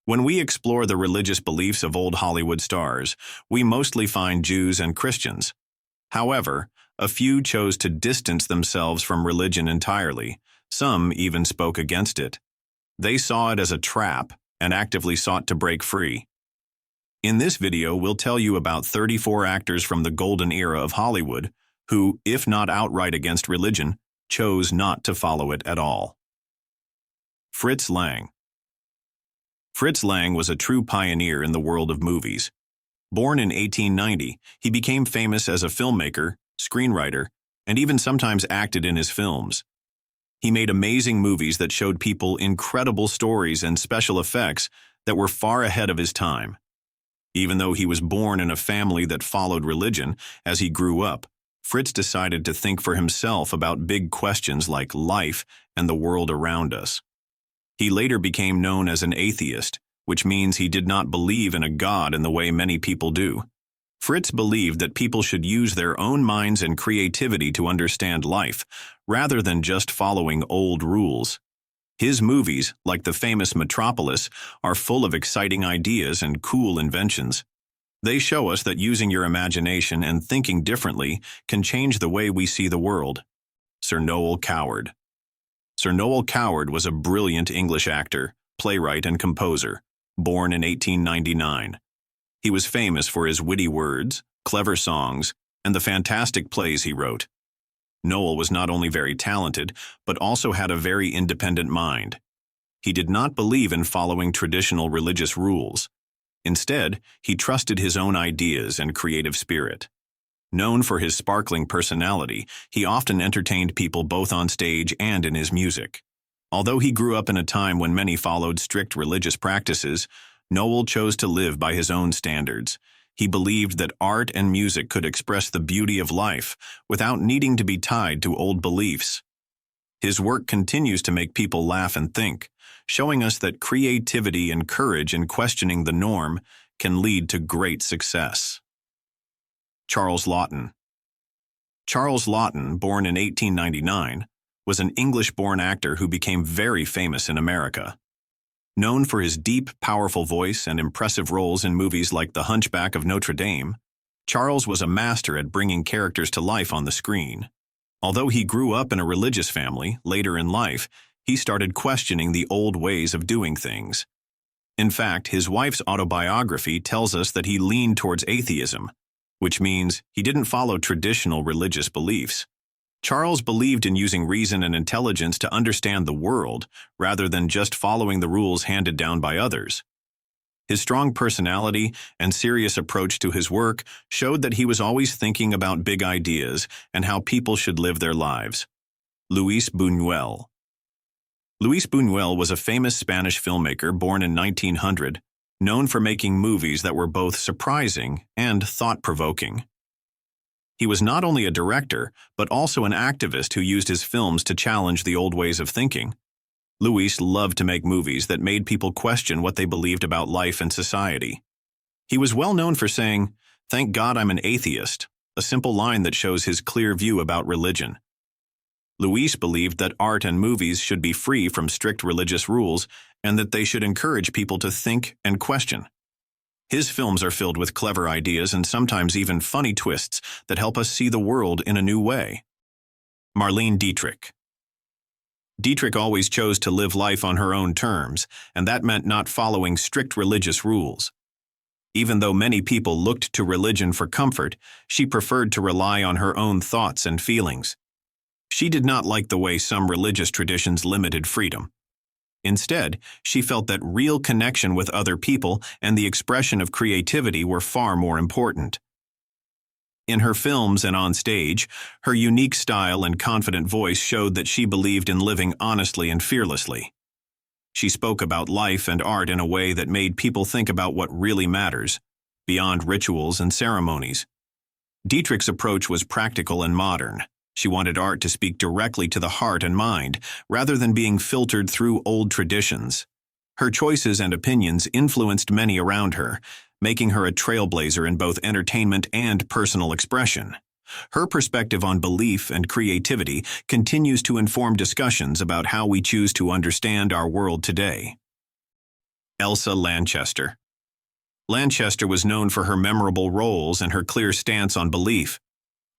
When we explore the religious beliefs of old Hollywood stars, we mostly find Jews and Christians. However, a few chose to distance themselves from religion entirely. Some even spoke against it. They saw it as a trap and actively sought to break free. In this video, we'll tell you about 34 actors from the golden era of Hollywood who, if not outright against religion, chose not to follow it at all. Fritz Lang. Fritz Lang was a true pioneer in the world of movies. Born in 1890, he became famous as a filmmaker, screenwriter, and even sometimes acted in his films. He made amazing movies that showed people incredible stories and special effects that were far ahead of his time. Even though he was born in a family that followed religion, as he grew up, Fritz decided to think for himself about big questions like life and the world around us. He later became known as an atheist, which means he did not believe in a god in the way many people do. Fritz believed that people should use their own minds and creativity to understand life, rather than just following old rules. His movies, like the famous Metropolis, are full of exciting ideas and cool inventions. They show us that using your imagination and thinking differently can change the way we see the world. Sir Noel Coward. Sir Noel Coward was a brilliant English actor, playwright, and composer, born in 1899. He was famous for his witty words, clever songs, and the fantastic plays he wrote. Noel was not only very talented, but also had a very independent mind. He did not believe in following traditional religious rules. Instead, he trusted his own ideas and creative spirit. Known for his sparkling personality, he often entertained people both on stage and in his music. Although he grew up in a time when many followed strict religious practices, Noel chose to live by his own standards. He believed that art and music could express the beauty of life without needing to be tied to old beliefs. His work continues to make people laugh and think, showing us that creativity and courage in questioning the norm can lead to great success. Charles Laughton. Charles Laughton, born in 1899, was an English-born actor who became very famous in America. Known for his deep, powerful voice and impressive roles in movies like The Hunchback of Notre Dame, Charles was a master at bringing characters to life on the screen. Although he grew up in a religious family, later in life, he started questioning the old ways of doing things. In fact, his wife's autobiography tells us that he leaned towards atheism, which means he didn't follow traditional religious beliefs. Charles believed in using reason and intelligence to understand the world, rather than just following the rules handed down by others. His strong personality and serious approach to his work showed that he was always thinking about big ideas and how people should live their lives. Luis Bunuel. Luis Bunuel was a famous Spanish filmmaker born in 1900, known for making movies that were both surprising and thought-provoking. He was not only a director, but also an activist who used his films to challenge the old ways of thinking. Luis loved to make movies that made people question what they believed about life and society. He was well known for saying, "Thank God I'm an atheist," a simple line that shows his clear view about religion. Luis believed that art and movies should be free from strict religious rules and that they should encourage people to think and question. His films are filled with clever ideas and sometimes even funny twists that help us see the world in a new way. Marlene Dietrich. Dietrich always chose to live life on her own terms, and that meant not following strict religious rules. Even though many people looked to religion for comfort, she preferred to rely on her own thoughts and feelings. She did not like the way some religious traditions limited freedom. Instead, she felt that real connection with other people and the expression of creativity were far more important. In her films and on stage, her unique style and confident voice showed that she believed in living honestly and fearlessly. She spoke about life and art in a way that made people think about what really matters, beyond rituals and ceremonies. Dietrich's approach was practical and modern. She wanted art to speak directly to the heart and mind, rather than being filtered through old traditions. Her choices and opinions influenced many around her, making her a trailblazer in both entertainment and personal expression. Her perspective on belief and creativity continues to inform discussions about how we choose to understand our world today. Elsa Lanchester. Lanchester was known for her memorable roles and her clear stance on belief.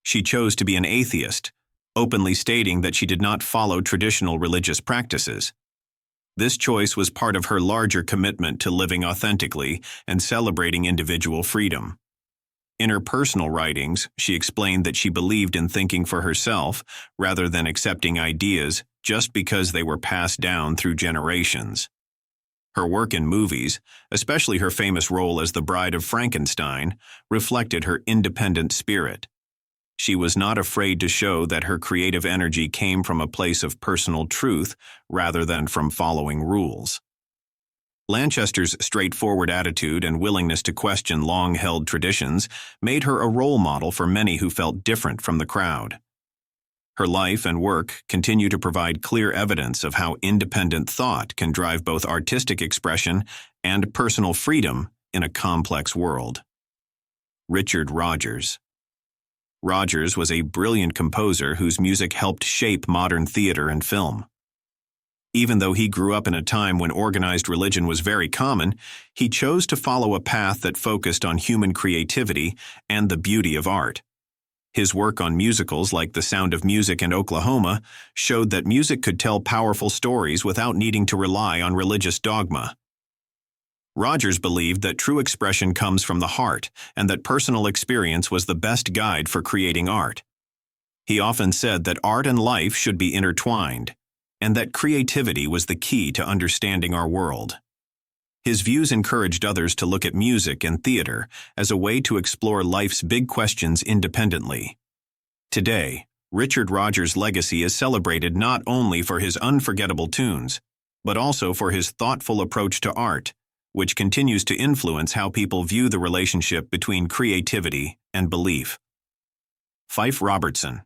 She chose to be an atheist, openly stating that she did not follow traditional religious practices. This choice was part of her larger commitment to living authentically and celebrating individual freedom. In her personal writings, she explained that she believed in thinking for herself rather than accepting ideas just because they were passed down through generations. Her work in movies, especially her famous role as the Bride of Frankenstein, reflected her independent spirit. She was not afraid to show that her creative energy came from a place of personal truth rather than from following rules. Lanchester's straightforward attitude and willingness to question long-held traditions made her a role model for many who felt different from the crowd. Her life and work continue to provide clear evidence of how independent thought can drive both artistic expression and personal freedom in a complex world. Richard Rodgers. Rodgers was a brilliant composer whose music helped shape modern theater and film. Even though he grew up in a time when organized religion was very common, he chose to follow a path that focused on human creativity and the beauty of art. His work on musicals like The Sound of Music and Oklahoma showed that music could tell powerful stories without needing to rely on religious dogma. Rodgers believed that true expression comes from the heart and that personal experience was the best guide for creating art. He often said that art and life should be intertwined, and that creativity was the key to understanding our world. His views encouraged others to look at music and theater as a way to explore life's big questions independently. Today, Richard Rodgers' legacy is celebrated not only for his unforgettable tunes, but also for his thoughtful approach to art, which continues to influence how people view the relationship between creativity and belief. Fyfe Robertson.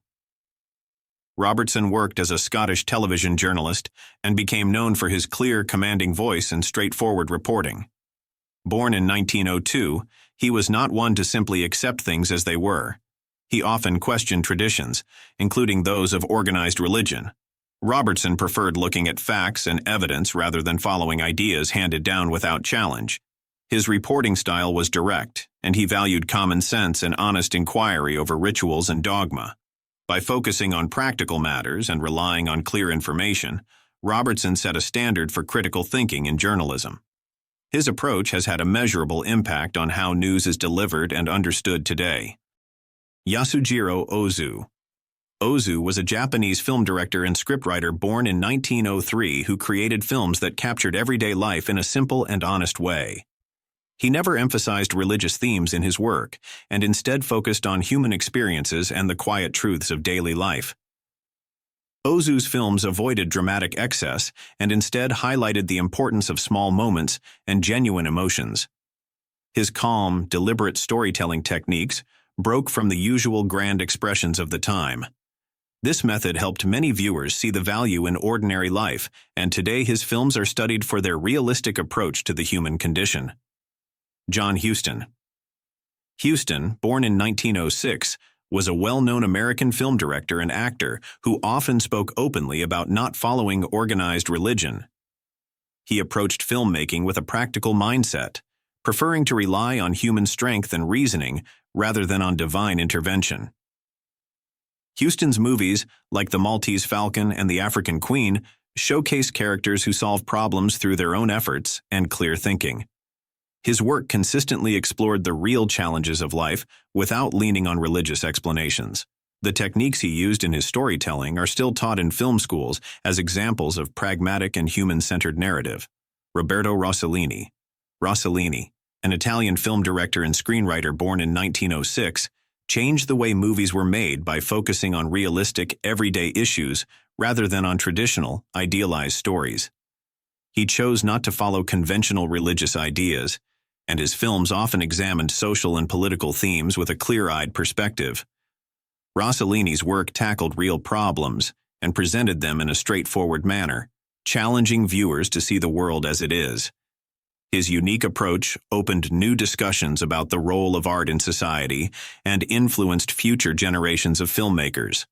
Robertson worked as a Scottish television journalist and became known for his clear, commanding voice and straightforward reporting. Born in 1902, he was not one to simply accept things as they were. He often questioned traditions, including those of organized religion. Robertson preferred looking at facts and evidence rather than following ideas handed down without challenge. His reporting style was direct, and he valued common sense and honest inquiry over rituals and dogma. By focusing on practical matters and relying on clear information, Robertson set a standard for critical thinking in journalism. His approach has had a measurable impact on how news is delivered and understood today. Yasujiro Ozu. Ozu was a Japanese film director and scriptwriter born in 1903 who created films that captured everyday life in a simple and honest way. He never emphasized religious themes in his work, and instead focused on human experiences and the quiet truths of daily life. Ozu's films avoided dramatic excess and instead highlighted the importance of small moments and genuine emotions. His calm, deliberate storytelling techniques broke from the usual grand expressions of the time. This method helped many viewers see the value in ordinary life, and today his films are studied for their realistic approach to the human condition. John Huston. Huston, born in 1906, was a well-known American film director and actor who often spoke openly about not following organized religion. He approached filmmaking with a practical mindset, preferring to rely on human strength and reasoning rather than on divine intervention. Huston's movies, like The Maltese Falcon and The African Queen, showcase characters who solve problems through their own efforts and clear thinking. His work consistently explored the real challenges of life without leaning on religious explanations. The techniques he used in his storytelling are still taught in film schools as examples of pragmatic and human-centered narrative. Roberto Rossellini. Rossellini, an Italian film director and screenwriter born in 1906, changed the way movies were made by focusing on realistic, everyday issues rather than on traditional, idealized stories. He chose not to follow conventional religious ideas, and his films often examined social and political themes with a clear-eyed perspective. Rossellini's work tackled real problems and presented them in a straightforward manner, challenging viewers to see the world as it is. His unique approach opened new discussions about the role of art in society and influenced future generations of filmmakers.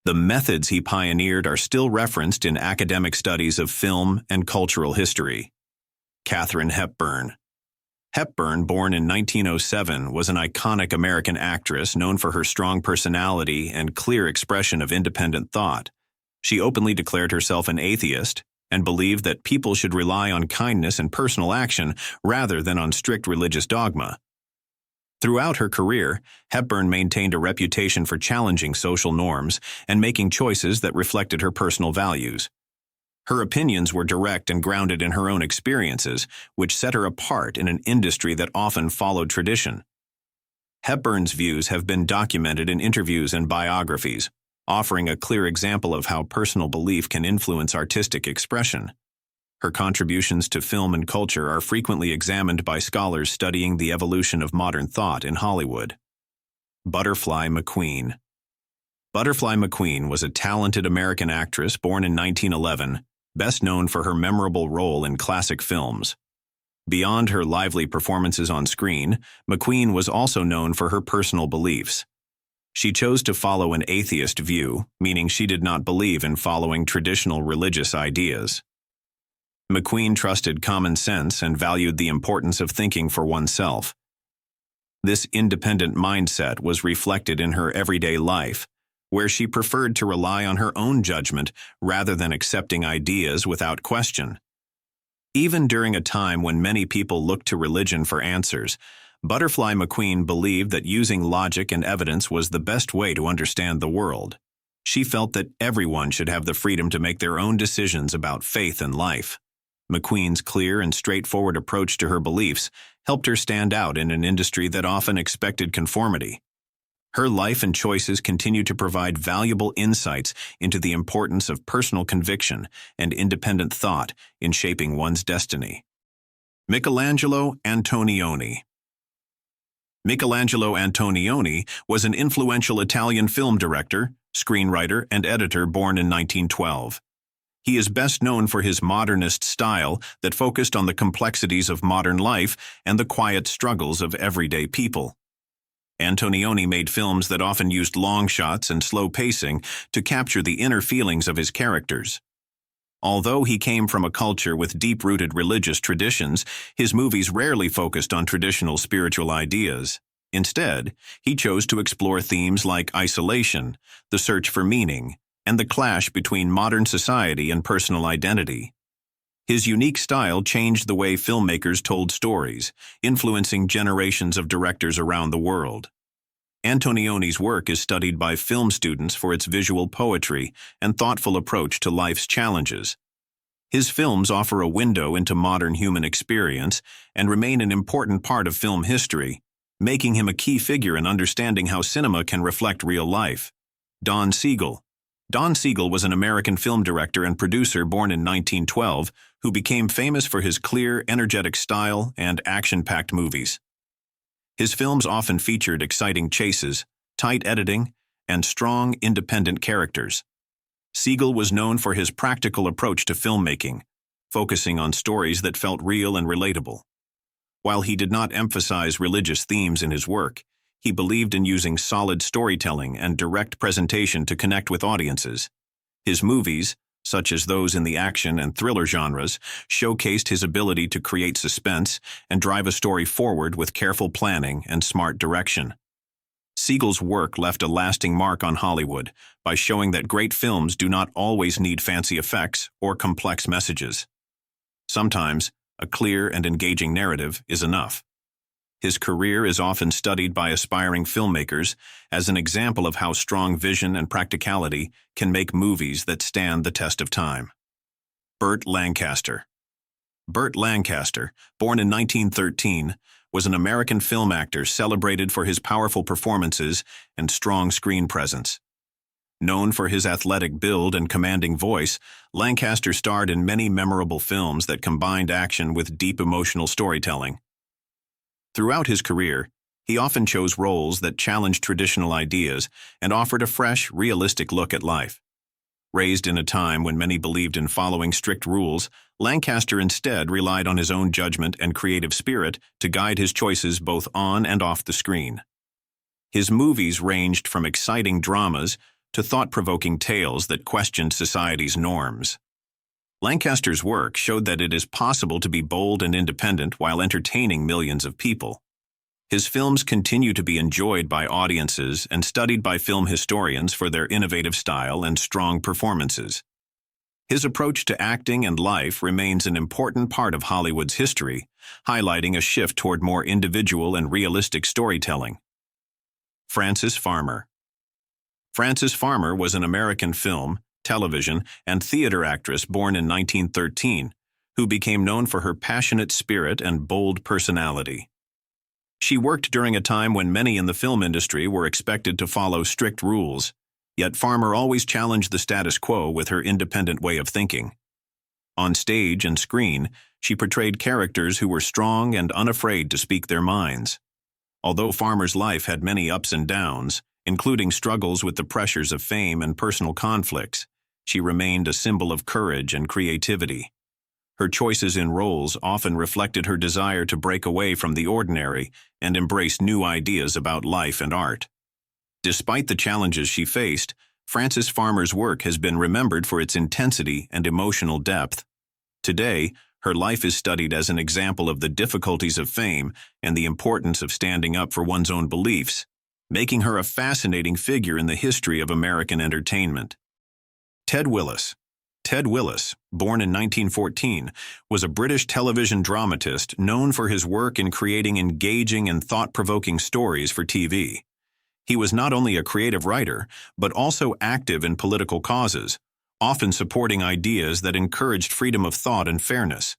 The methods he pioneered are still referenced in academic studies of film and cultural history. Katherine Hepburn. Hepburn, born in 1907, was an iconic American actress known for her strong personality and clear expression of independent thought. She openly declared herself an atheist and believed that people should rely on kindness and personal action rather than on strict religious dogma. Throughout her career, Hepburn maintained a reputation for challenging social norms and making choices that reflected her personal values. Her opinions were direct and grounded in her own experiences, which set her apart in an industry that often followed tradition. Hepburn's views have been documented in interviews and biographies, offering a clear example of how personal belief can influence artistic expression. Her contributions to film and culture are frequently examined by scholars studying the evolution of modern thought in Hollywood. Butterfly McQueen. Butterfly McQueen was a talented American actress born in 1911, best known for her memorable role in classic films. Beyond her lively performances on screen, McQueen was also known for her personal beliefs. She chose to follow an atheist view, meaning she did not believe in following traditional religious ideas. McQueen trusted common sense and valued the importance of thinking for oneself. This independent mindset was reflected in her everyday life, where she preferred to rely on her own judgment rather than accepting ideas without question. Even during a time when many people looked to religion for answers, Butterfly McQueen believed that using logic and evidence was the best way to understand the world. She felt that everyone should have the freedom to make their own decisions about faith and life. McQueen's clear and straightforward approach to her beliefs helped her stand out in an industry that often expected conformity. Her life and choices continue to provide valuable insights into the importance of personal conviction and independent thought in shaping one's destiny. Michelangelo Antonioni. Michelangelo Antonioni was an influential Italian film director, screenwriter, and editor born in 1912. He is best known for his modernist style that focused on the complexities of modern life and the quiet struggles of everyday people. Antonioni made films that often used long shots and slow pacing to capture the inner feelings of his characters. Although he came from a culture with deep-rooted religious traditions, his movies rarely focused on traditional spiritual ideas. Instead, he chose to explore themes like isolation, the search for meaning, and the clash between modern society and personal identity. His unique style changed the way filmmakers told stories, influencing generations of directors around the world. Antonioni's work is studied by film students for its visual poetry and thoughtful approach to life's challenges. His films offer a window into modern human experience and remain an important part of film history, making him a key figure in understanding how cinema can reflect real life. Don Siegel. Don Siegel was an American film director and producer born in 1912 who became famous for his clear, energetic style and action-packed movies. His films often featured exciting chases, tight editing, and strong, independent characters. Siegel was known for his practical approach to filmmaking, focusing on stories that felt real and relatable. While he did not emphasize religious themes in his work, he believed in using solid storytelling and direct presentation to connect with audiences. His movies, such as those in the action and thriller genres, showcased his ability to create suspense and drive a story forward with careful planning and smart direction. Siegel's work left a lasting mark on Hollywood by showing that great films do not always need fancy effects or complex messages. Sometimes, a clear and engaging narrative is enough. His career is often studied by aspiring filmmakers as an example of how strong vision and practicality can make movies that stand the test of time. Burt Lancaster. Burt Lancaster, born in 1913, was an American film actor celebrated for his powerful performances and strong screen presence. Known for his athletic build and commanding voice, Lancaster starred in many memorable films that combined action with deep emotional storytelling. Throughout his career, he often chose roles that challenged traditional ideas and offered a fresh, realistic look at life. Raised in a time when many believed in following strict rules, Lancaster instead relied on his own judgment and creative spirit to guide his choices both on and off the screen. His movies ranged from exciting dramas to thought-provoking tales that questioned society's norms. Lancaster's work showed that it is possible to be bold and independent while entertaining millions of people. His films continue to be enjoyed by audiences and studied by film historians for their innovative style and strong performances. His approach to acting and life remains an important part of Hollywood's history, highlighting a shift toward more individual and realistic storytelling. Frances Farmer. Frances Farmer was an American film, television, and theater actress born in 1913, who became known for her passionate spirit and bold personality. She worked during a time when many in the film industry were expected to follow strict rules, yet Farmer always challenged the status quo with her independent way of thinking. On stage and screen, she portrayed characters who were strong and unafraid to speak their minds. Although Farmer's life had many ups and downs, including struggles with the pressures of fame and personal conflicts, she remained a symbol of courage and creativity. Her choices in roles often reflected her desire to break away from the ordinary and embrace new ideas about life and art. Despite the challenges she faced, Frances Farmer's work has been remembered for its intensity and emotional depth. Today, her life is studied as an example of the difficulties of fame and the importance of standing up for one's own beliefs, making her a fascinating figure in the history of American entertainment. Ted Willis. Ted Willis, born in 1914, was a British television dramatist known for his work in creating engaging and thought-provoking stories for TV. He was not only a creative writer, but also active in political causes, often supporting ideas that encouraged freedom of thought and fairness.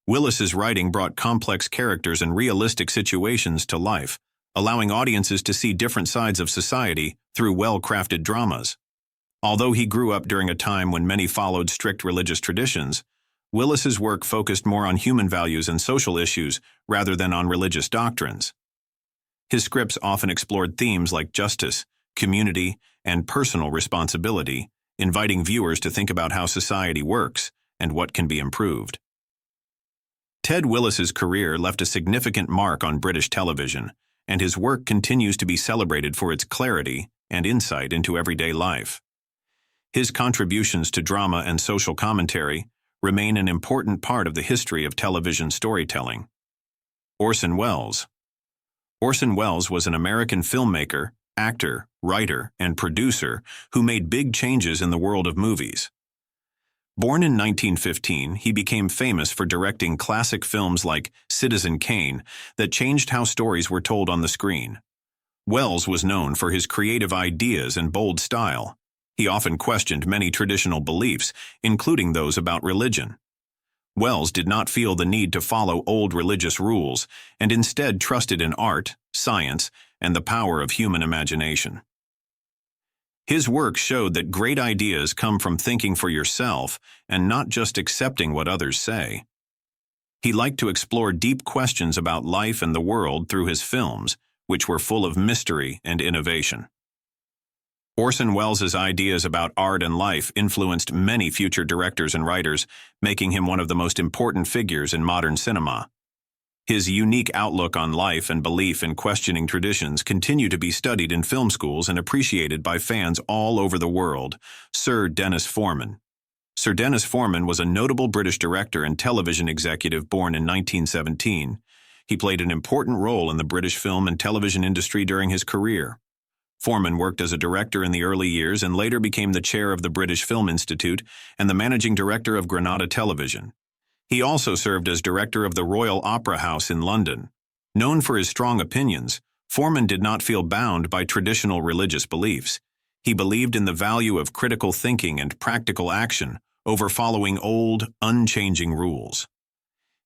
Willis's writing brought complex characters and realistic situations to life, allowing audiences to see different sides of society through well-crafted dramas. Although he grew up during a time when many followed strict religious traditions, Willis's work focused more on human values and social issues rather than on religious doctrines. His scripts often explored themes like justice, community, and personal responsibility, inviting viewers to think about how society works and what can be improved. Ted Willis's career left a significant mark on British television, and his work continues to be celebrated for its clarity and insight into everyday life. His contributions to drama and social commentary remain an important part of the history of television storytelling. Orson Welles. Orson Welles was an American filmmaker, actor, writer, and producer who made big changes in the world of movies. Born in 1915, he became famous for directing classic films like Citizen Kane that changed how stories were told on the screen. Welles was known for his creative ideas and bold style. He often questioned many traditional beliefs, including those about religion. Welles did not feel the need to follow old religious rules and instead trusted in art, science, and the power of human imagination. His work showed that great ideas come from thinking for yourself and not just accepting what others say. He liked to explore deep questions about life and the world through his films, which were full of mystery and innovation. Orson Welles' ideas about art and life influenced many future directors and writers, making him one of the most important figures in modern cinema. His unique outlook on life and belief in questioning traditions continue to be studied in film schools and appreciated by fans all over the world. Sir Dennis Forman. Sir Dennis Forman was a notable British director and television executive born in 1917. He played an important role in the British film and television industry during his career. Forman worked as a director in the early years and later became the chair of the British Film Institute and the managing director of Granada Television. He also served as director of the Royal Opera House in London. Known for his strong opinions, Forman did not feel bound by traditional religious beliefs. He believed in the value of critical thinking and practical action over following old, unchanging rules.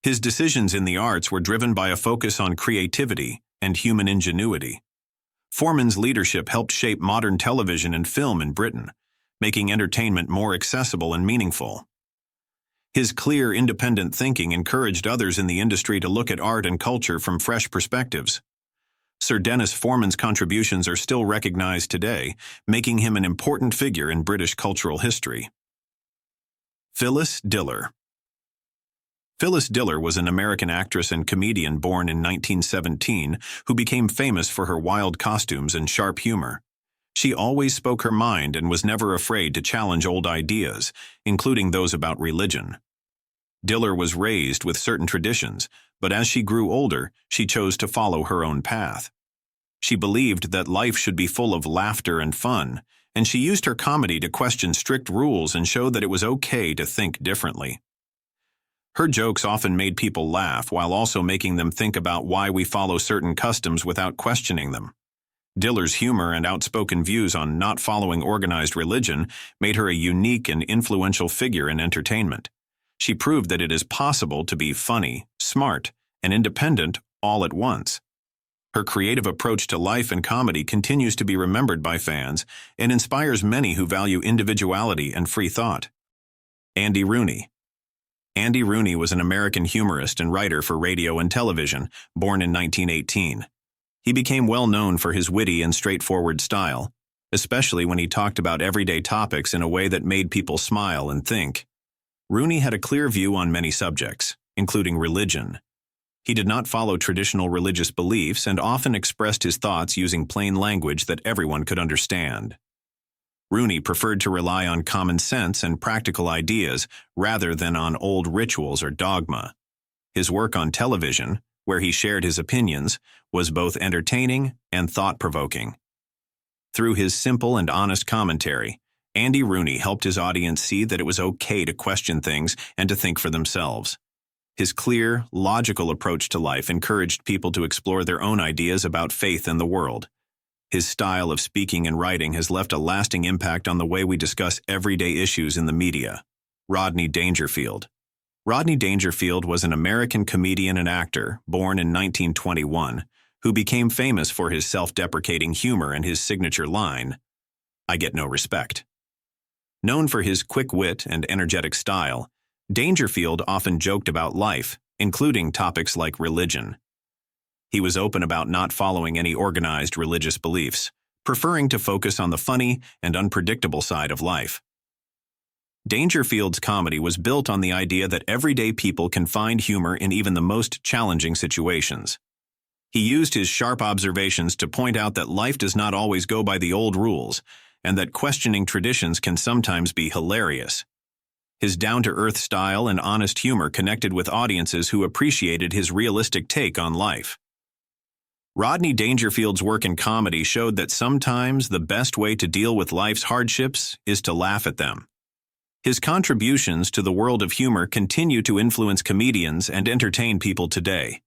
His decisions in the arts were driven by a focus on creativity and human ingenuity. Forman's leadership helped shape modern television and film in Britain, making entertainment more accessible and meaningful. His clear, independent thinking encouraged others in the industry to look at art and culture from fresh perspectives. Sir Dennis Forman's contributions are still recognized today, making him an important figure in British cultural history. Phyllis Diller. Phyllis Diller was an American actress and comedian born in 1917 who became famous for her wild costumes and sharp humor. She always spoke her mind and was never afraid to challenge old ideas, including those about religion. Diller was raised with certain traditions, but as she grew older, she chose to follow her own path. She believed that life should be full of laughter and fun, and she used her comedy to question strict rules and show that it was okay to think differently. Her jokes often made people laugh while also making them think about why we follow certain customs without questioning them. Diller's humor and outspoken views on not following organized religion made her a unique and influential figure in entertainment. She proved that it is possible to be funny, smart, and independent all at once. Her creative approach to life and comedy continues to be remembered by fans and inspires many who value individuality and free thought. Andy Rooney. Andy Rooney was an American humorist and writer for radio and television, born in 1918. He became well known for his witty and straightforward style, especially when he talked about everyday topics in a way that made people smile and think. Rooney had a clear view on many subjects, including religion. He did not follow traditional religious beliefs and often expressed his thoughts using plain language that everyone could understand. Rooney preferred to rely on common sense and practical ideas rather than on old rituals or dogma. His work on television, where he shared his opinions, was both entertaining and thought-provoking. Through his simple and honest commentary, Andy Rooney helped his audience see that it was okay to question things and to think for themselves. His clear, logical approach to life encouraged people to explore their own ideas about faith and the world. His style of speaking and writing has left a lasting impact on the way we discuss everyday issues in the media. Rodney Dangerfield. Rodney Dangerfield was an American comedian and actor, born in 1921, who became famous for his self-deprecating humor and his signature line, "I get no respect." Known for his quick wit and energetic style, Dangerfield often joked about life, including topics like religion. He was open about not following any organized religious beliefs, preferring to focus on the funny and unpredictable side of life. Dangerfield's comedy was built on the idea that everyday people can find humor in even the most challenging situations. He used his sharp observations to point out that life does not always go by the old rules, and that questioning traditions can sometimes be hilarious. His down-to-earth style and honest humor connected with audiences who appreciated his realistic take on life. Rodney Dangerfield's work in comedy showed that sometimes the best way to deal with life's hardships is to laugh at them. His contributions to the world of humor continue to influence comedians and entertain people today.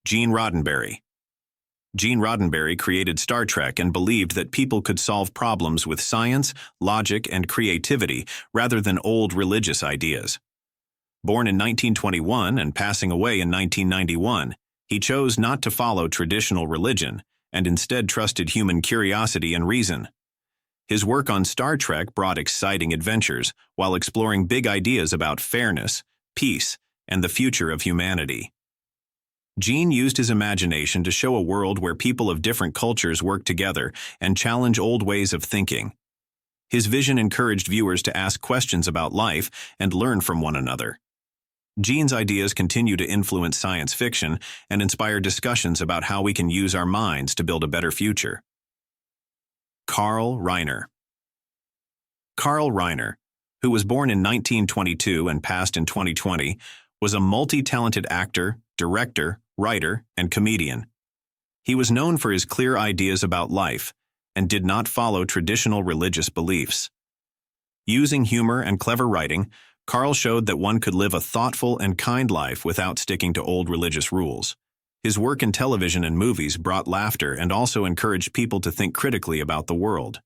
Gene Roddenberry. Gene Roddenberry created Star Trek and believed that people could solve problems with science, logic, and creativity rather than old religious ideas. Born in 1921 and passing away in 1991, he chose not to follow traditional religion and instead trusted human curiosity and reason. His work on Star Trek brought exciting adventures while exploring big ideas about fairness, peace, and the future of humanity. Gene used his imagination to show a world where people of different cultures work together and challenge old ways of thinking. His vision encouraged viewers to ask questions about life and learn from one another. Gene's ideas continue to influence science fiction and inspire discussions about how we can use our minds to build a better future. Carl Reiner. Carl Reiner, who was born in 1922 and passed in 2020, was a multi-talented actor, director, writer, and comedian. He was known for his clear ideas about life and did not follow traditional religious beliefs. Using humor and clever writing, Carl showed that one could live a thoughtful and kind life without sticking to old religious rules. His work in television and movies brought laughter and also encouraged people to think critically about the world.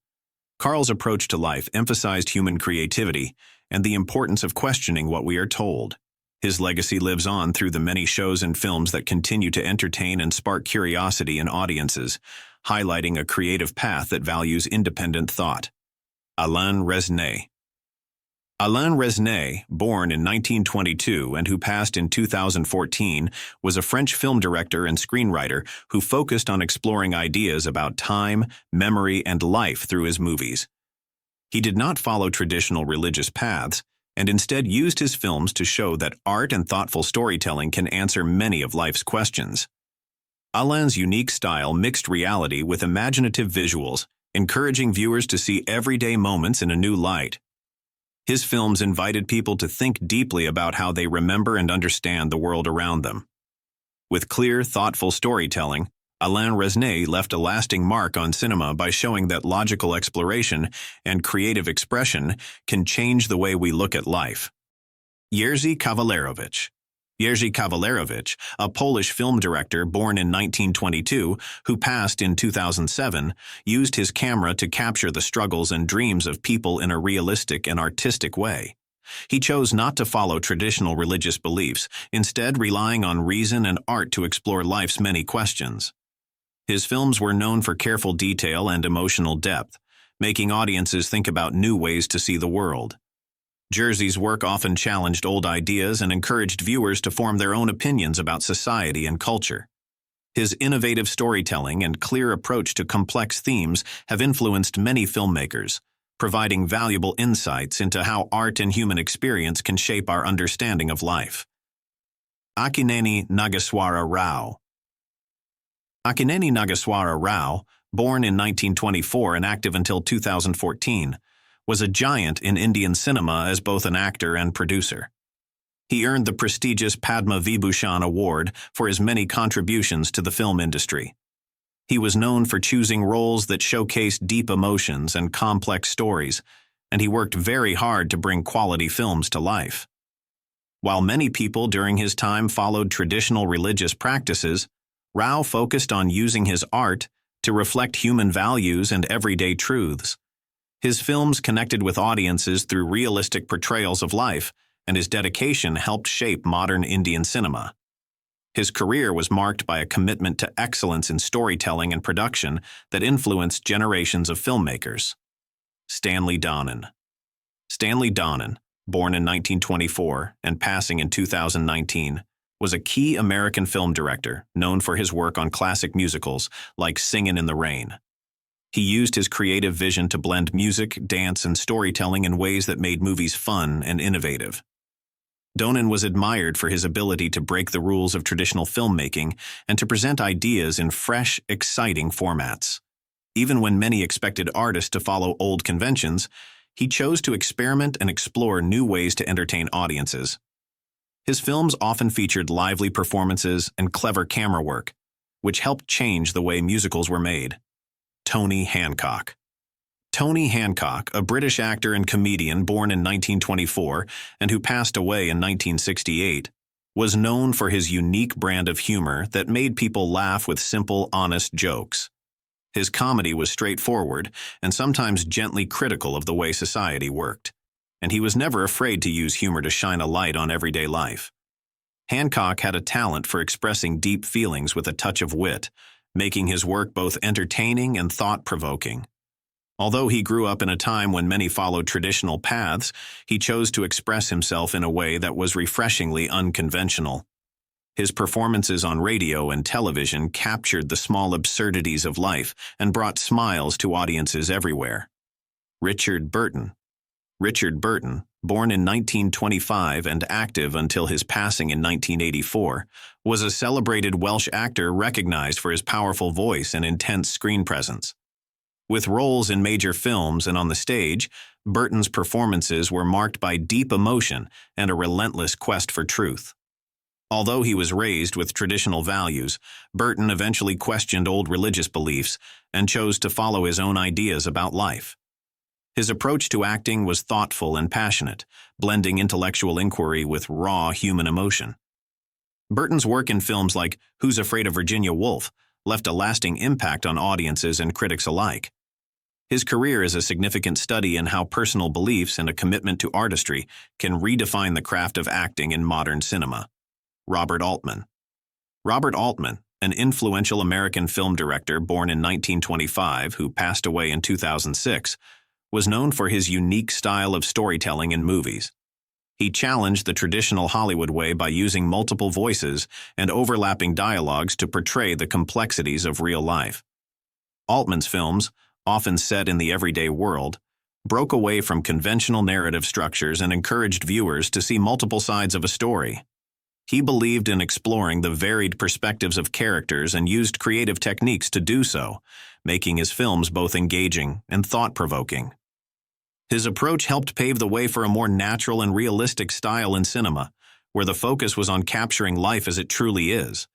Carl's approach to life emphasized human creativity and the importance of questioning what we are told. His legacy lives on through the many shows and films that continue to entertain and spark curiosity in audiences, highlighting a creative path that values independent thought. Alain Resnais. Alain Resnais, born in 1922 and who passed in 2014, was a French film director and screenwriter who focused on exploring ideas about time, memory, and life through his movies. He did not follow traditional religious paths, and instead used his films to show that art and thoughtful storytelling can answer many of life's questions. Alain's unique style mixed reality with imaginative visuals, encouraging viewers to see everyday moments in a new light. His films invited people to think deeply about how they remember and understand the world around them. With clear, thoughtful storytelling, Alain Resnais left a lasting mark on cinema by showing that logical exploration and creative expression can change the way we look at life. Jerzy Kawalerowicz. Jerzy Kawalerowicz, a Polish film director born in 1922 who passed in 2007, used his camera to capture the struggles and dreams of people in a realistic and artistic way. He chose not to follow traditional religious beliefs, instead relying on reason and art to explore life's many questions. His films were known for careful detail and emotional depth, making audiences think about new ways to see the world. Jerzy's work often challenged old ideas and encouraged viewers to form their own opinions about society and culture. His innovative storytelling and clear approach to complex themes have influenced many filmmakers, providing valuable insights into how art and human experience can shape our understanding of life. Akineni Nageswara Rao. Akineni Nageswara Rao, born in 1924 and active until 2014, was a giant in Indian cinema as both an actor and producer. He earned the prestigious Padma Vibhushan Award for his many contributions to the film industry. He was known for choosing roles that showcased deep emotions and complex stories, and he worked very hard to bring quality films to life. While many people during his time followed traditional religious practices, Rao focused on using his art to reflect human values and everyday truths. His films connected with audiences through realistic portrayals of life, and his dedication helped shape modern Indian cinema. His career was marked by a commitment to excellence in storytelling and production that influenced generations of filmmakers. Stanley Donen. Stanley Donen, born in 1924 and passing in 2019, was a key American film director known for his work on classic musicals like Singin' in the Rain. He used his creative vision to blend music, dance, and storytelling in ways that made movies fun and innovative. Donen was admired for his ability to break the rules of traditional filmmaking and to present ideas in fresh, exciting formats. Even when many expected artists to follow old conventions, he chose to experiment and explore new ways to entertain audiences. His films often featured lively performances and clever camera work, which helped change the way musicals were made. Tony Hancock. Tony Hancock, a British actor and comedian born in 1924 and who passed away in 1968, was known for his unique brand of humor that made people laugh with simple, honest jokes. His comedy was straightforward and sometimes gently critical of the way society worked, and he was never afraid to use humor to shine a light on everyday life. Hancock had a talent for expressing deep feelings with a touch of wit, making his work both entertaining and thought-provoking. Although he grew up in a time when many followed traditional paths, he chose to express himself in a way that was refreshingly unconventional. His performances on radio and television captured the small absurdities of life and brought smiles to audiences everywhere. Richard Burton. Richard Burton, born in 1925 and active until his passing in 1984, was a celebrated Welsh actor recognized for his powerful voice and intense screen presence. With roles in major films and on the stage, Burton's performances were marked by deep emotion and a relentless quest for truth. Although he was raised with traditional values, Burton eventually questioned old religious beliefs and chose to follow his own ideas about life. His approach to acting was thoughtful and passionate, blending intellectual inquiry with raw human emotion. Burton's work in films like Who's Afraid of Virginia Woolf left a lasting impact on audiences and critics alike. His career is a significant study in how personal beliefs and a commitment to artistry can redefine the craft of acting in modern cinema. Robert Altman. Robert Altman, an influential American film director born in 1925 who passed away in 2006, was known for his unique style of storytelling in movies. He challenged the traditional Hollywood way by using multiple voices and overlapping dialogues to portray the complexities of real life. Altman's films, often set in the everyday world, broke away from conventional narrative structures and encouraged viewers to see multiple sides of a story. He believed in exploring the varied perspectives of characters and used creative techniques to do so, making his films both engaging and thought-provoking. His approach helped pave the way for a more natural and realistic style in cinema, where the focus was on capturing life as it truly is,